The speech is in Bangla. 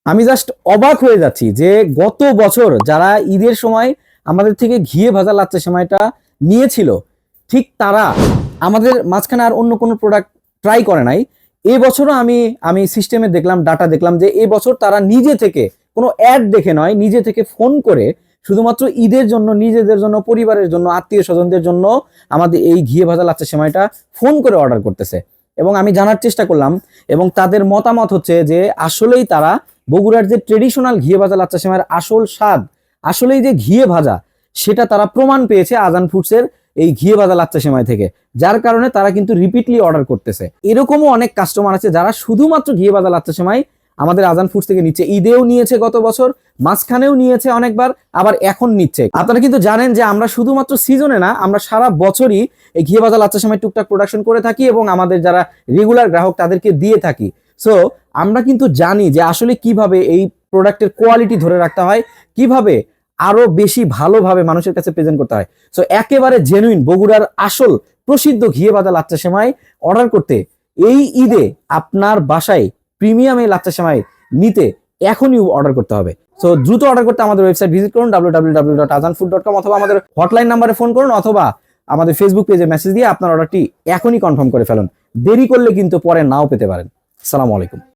আমি জাস্ট অবাক হয়ে যাচ্ছি যে গত বছর যারা ঈদের সময় আমাদের থেকে ঘিয়ে ভাজা লাচ্ছা সেমাইটা নিয়েছিল, ঠিক তারা আমাদের মাঝখানে আর অন্য কোনো প্রোডাক্ট ট্রাই করে নাই। এই বছরও আমি আমি সিস্টেমে দেখলাম, ডাটা দেখলাম যে এই বছর তারা নিজে থেকে কোনো অ্যাড দেখে নয়, নিজে থেকে ফোন করে শুধুমাত্র ঈদের জন্য, নিজেদের জন্য, পরিবারের জন্য, আত্মীয় স্বজনদের জন্য আমাদের এই ঘিয়ে ভাজা লাচ্ছা সেমাইটা ফোন করে অর্ডার করতেছে। এবং আমি জানার চেষ্টা করলাম এবং তাদের মতামত হচ্ছে যে আসলেই তারা বগুড়ার যে ট্রেডিশনাল ঘিয়ে ভাজা লাচ্ছা সেমাইয়ের আসল স্বাদ, আসলেই যে ঘিয়ে ভাজা, সেটা তারা প্রমাণ পেয়েছে আজান ফুডসের এই ঘিয়ে ভাজা লাচ্ছা সেমাই থেকে। যার কারণে তারা কিন্তু রিপিটলি অর্ডার করতেছে। এরকমও অনেক কাস্টমার আছে যারা শুধুমাত্র ঘিয়ে ভাজা লাচ্ছা সেমাই আমাদের আজান ফুডস থেকে নিচ্ছে। ঈদেও নিয়েছে গত বছর, মাঝখানেও নিয়েছে অনেকবার, আবার এখন নিচ্ছে। আপনারা কিন্তু জানেন যে আমরা শুধুমাত্র সিজনে না, আমরা সারা বছরই এই ঘিয়ে ভাজা লাচ্ছা সেমাই টুকটাক প্রোডাকশন করে থাকি এবং আমাদের যারা রেগুলার গ্রাহক তাদেরকে দিয়ে থাকি। সো আমরা কিন্তু জানি যে আসলে কিভাবে এই প্রোডাক্টের কোয়ালিটি ধরে রাখতে হয়, কিভাবে আরো বেশি ভালোভাবে মানুষের কাছে প্রেজেন্ট করতে হয়। সো একেবারে জেনুইন বগুড়ার আসল প্রসিদ্ধ ঘিয়ে ভাজা লাচ্ছা সেমাই অর্ডার করতে এই ঈদে আপনার বাসায় প্রিমিয়াম এই লাচ্ছা সেমাই নিতে এখনই অর্ডার করতে হবে। সো দ্রুত অর্ডার করতে আমাদের ওয়েবসাইট ভিজিট করুন www.azanfood.com, অথবা আমাদের হটলাইন নাম্বারে ফোন করুন, অথবা আমাদের ফেসবুক পেজে মেসেজ দিয়ে আপনার অর্ডারটি এখনই কনফার্ম করে ফেলুন। দেরি করলে কিন্তু পরে নাও পেতে পারেন। আসসালামু আলাইকুম।